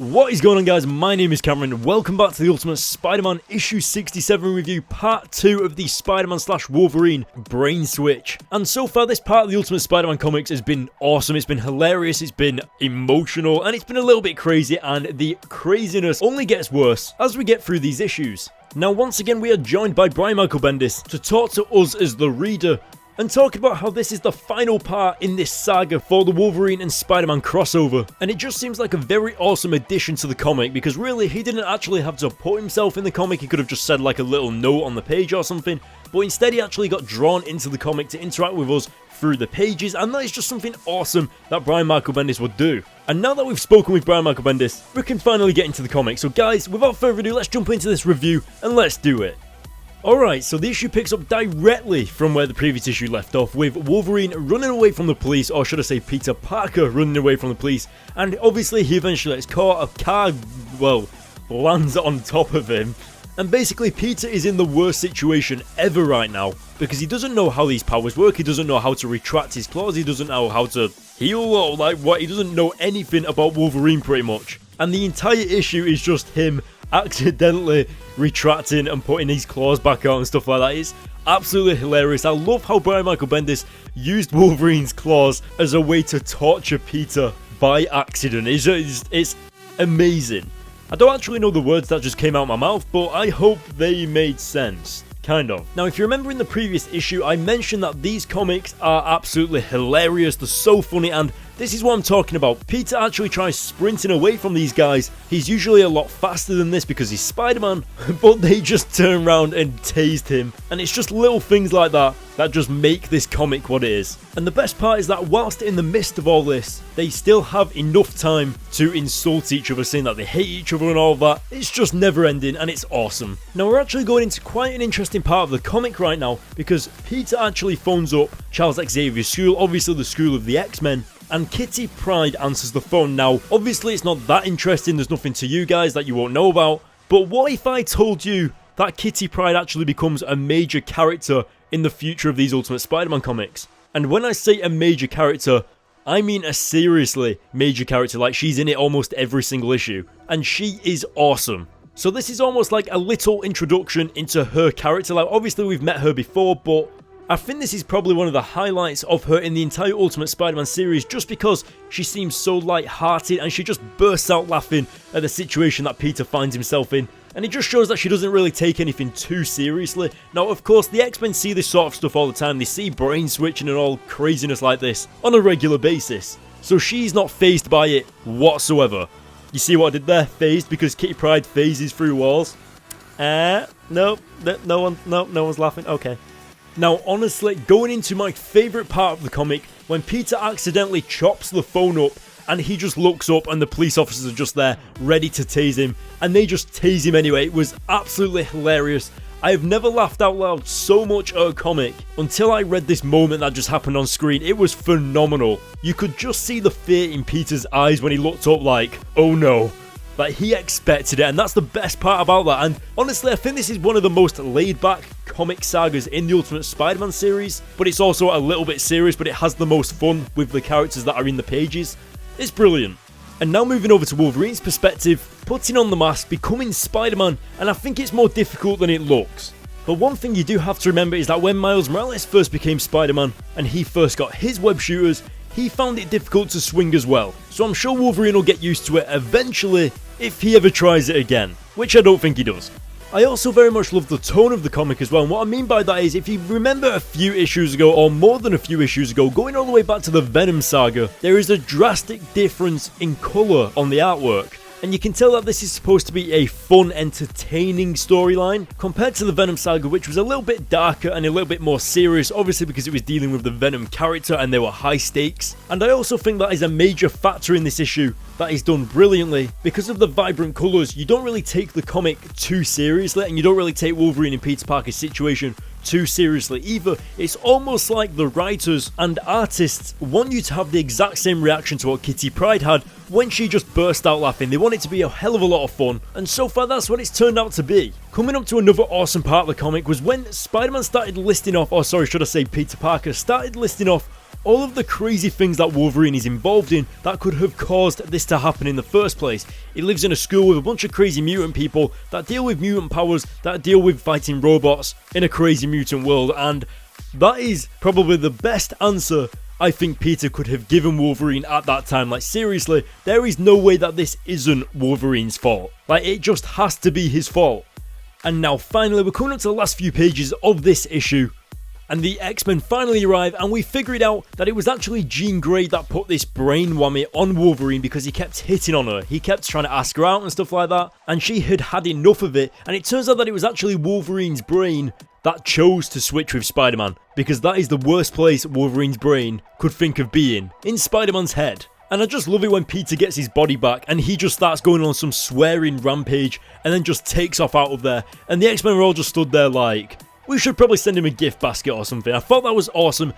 What is going on, guys? My name is Cameron. Welcome back to the Ultimate Spider-Man issue 67 review, part 2 of the Spider-Man / Wolverine brain switch. And so far, this part of the Ultimate Spider-Man comics has been awesome. It's been hilarious, it's been emotional, and it's been a little bit crazy, and the craziness only gets worse as we get through these issues. Now, once again, we are joined by Brian Michael Bendis to talk to us as the reader and talk about how this is the final part in this saga for the Wolverine and Spider-Man crossover. And it just seems like a very awesome addition to the comic, because really, he didn't actually have to put himself in the comic. He could have just said like a little note on the page or something, but instead he actually got drawn into the comic to interact with us through the pages, and that is just something awesome that Brian Michael Bendis would do. And now that we've spoken with Brian Michael Bendis, we can finally get into the comic. So guys, without further ado, let's jump into this review and let's do it. Alright, so the issue picks up directly from where the previous issue left off, with Wolverine running away from the police, or should I say Peter Parker running away from the police, and obviously he eventually gets caught. A car, well, lands on top of him, and basically Peter is in the worst situation ever right now, because he doesn't know how these powers work, he doesn't know how to retract his claws, he doesn't know how to heal, or like what, he doesn't know anything about Wolverine pretty much, and the entire issue is just him accidentally retracting and putting his claws back out and stuff like that. It's absolutely hilarious. I love how Brian Michael Bendis used Wolverine's claws as a way to torture Peter by accident. It's amazing. I don't actually know the words that just came out of my mouth, but I hope they made sense. Kind of. Now, if you remember in the previous issue, I mentioned that these comics are absolutely hilarious. They're so funny, and this is what I'm talking about. Peter actually tries sprinting away from these guys. He's usually a lot faster than this because he's Spider-Man, but they just turn around and tased him. And it's just little things like that that just make this comic what it is. And the best part is that whilst in the midst of all this, they still have enough time to insult each other, saying that they hate each other and all that. It's just never ending, and it's awesome. Now, we're actually going into quite an interesting part of the comic right now, because Peter actually phones up Charles Xavier's school, obviously the school of the X-Men, and Kitty Pryde answers the phone. Now, obviously it's not that interesting, there's nothing to you guys that you won't know about, but what if I told you that Kitty Pryde actually becomes a major character in the future of these Ultimate Spider-Man comics? And when I say a major character, I mean a seriously major character, like she's in it almost every single issue, and she is awesome. So this is almost like a little introduction into her character. Like, obviously we've met her before, but I think this is probably one of the highlights of her in the entire Ultimate Spider-Man series, just because she seems so light-hearted and she just bursts out laughing at the situation that Peter finds himself in. And it just shows that she doesn't really take anything too seriously. Now, of course, the X-Men see this sort of stuff all the time. They see brain switching and all craziness like this on a regular basis. So she's not fazed by it whatsoever. You see what I did there? Phased, because Kitty Pryde phases through walls. No one's laughing. Okay. Now, honestly, going into my favourite part of the comic, when Peter accidentally chops the phone up and he just looks up and the police officers are just there ready to tase him, and they just tase him anyway. It was absolutely hilarious. I have never laughed out loud so much at a comic until I read this moment that just happened on screen. It was phenomenal. You could just see the fear in Peter's eyes when he looked up like, oh no. Like, he expected it, and that's the best part about that. And honestly, I think this is one of the most laid-back comic sagas in the Ultimate Spider-Man series, but it's also a little bit serious, but it has the most fun with the characters that are in the pages. It's brilliant. And now moving over to Wolverine's perspective, putting on the mask, becoming Spider-Man, and I think it's more difficult than it looks. But one thing you do have to remember is that when Miles Morales first became Spider-Man, and he first got his web shooters, he found it difficult to swing as well. So I'm sure Wolverine will get used to it eventually, if he ever tries it again, which I don't think he does. I also very much love the tone of the comic as well, and what I mean by that is, if you remember a few issues ago, or more than a few issues ago, going all the way back to the Venom saga, there is a drastic difference in colour on the artwork. And you can tell that this is supposed to be a fun, entertaining storyline, compared to the Venom saga, which was a little bit darker and a little bit more serious, obviously because it was dealing with the Venom character and there were high stakes. And I also think that is a major factor in this issue that is done brilliantly. Because of the vibrant colours, you don't really take the comic too seriously, and you don't really take Wolverine and Peter Parker's situation too seriously either. It's almost like the writers and artists want you to have the exact same reaction to what Kitty Pryde had when she just burst out laughing. They want it to be a hell of a lot of fun, and so far that's what it's turned out to be. Coming up to another awesome part of the comic was when Spider-Man started listing off, or sorry, should I say Peter Parker started listing off all of the crazy things that Wolverine is involved in that could have caused this to happen in the first place. He lives in a school with a bunch of crazy mutant people that deal with mutant powers, that deal with fighting robots in a crazy mutant world, and that is probably the best answer I think Peter could have given Wolverine at that time. Like, seriously, there is no way that this isn't Wolverine's fault. Like, it just has to be his fault. And now finally we're coming up to the last few pages of this issue, and the X-Men finally arrive, and we figured out that it was actually Jean Grey that put this brain whammy on Wolverine because he kept hitting on her. He kept trying to ask her out and stuff like that, and she had had enough of it, and it turns out that it was actually Wolverine's brain that chose to switch with Spider-Man, because that is the worst place Wolverine's brain could think of being, in Spider-Man's head. And I just love it when Peter gets his body back and he just starts going on some swearing rampage and then just takes off out of there, and the X-Men are all just stood there like, we should probably send him a gift basket or something. I thought that was awesome.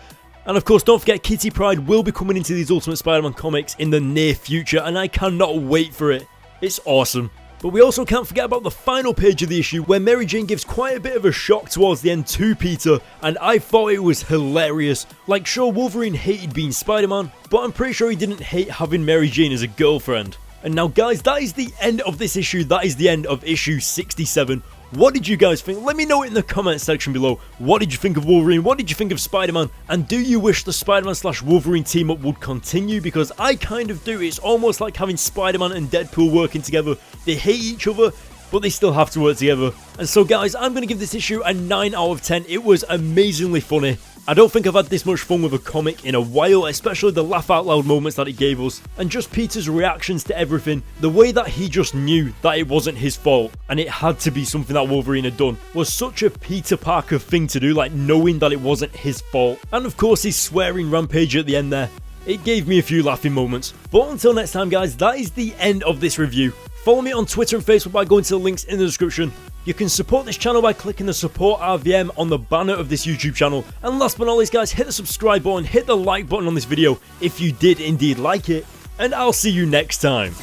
And of course, don't forget, Kitty Pryde will be coming into these Ultimate Spider-Man comics in the near future, and I cannot wait for it. It's awesome. But we also can't forget about the final page of the issue, where Mary Jane gives quite a bit of a shock towards the end to Peter, and I thought it was hilarious. Like, sure, Wolverine hated being Spider-Man, but I'm pretty sure he didn't hate having Mary Jane as a girlfriend. And now guys, that is the end of this issue. That is the end of issue 67. What did you guys think? Let me know in the comment section below. What did you think of Wolverine? What did you think of Spider-Man? And do you wish the Spider-Man/Wolverine team up would continue? Because I kind of do. It's almost like having Spider-Man and Deadpool working together. They hate each other, but they still have to work together. And so guys, I'm going to give this issue a 9 out of 10. It was amazingly funny. I don't think I've had this much fun with a comic in a while, especially the laugh out loud moments that it gave us, and just Peter's reactions to everything. The way that he just knew that it wasn't his fault and it had to be something that Wolverine had done was such a Peter Parker thing to do, like knowing that it wasn't his fault. And of course his swearing rampage at the end there, it gave me a few laughing moments. But until next time guys, that is the end of this review. Follow me on Twitter and Facebook by going to the links in the description. You can support this channel by clicking the support RVM on the banner of this YouTube channel. And last but not least guys, hit the subscribe button, hit the like button on this video if you did indeed like it. And I'll see you next time.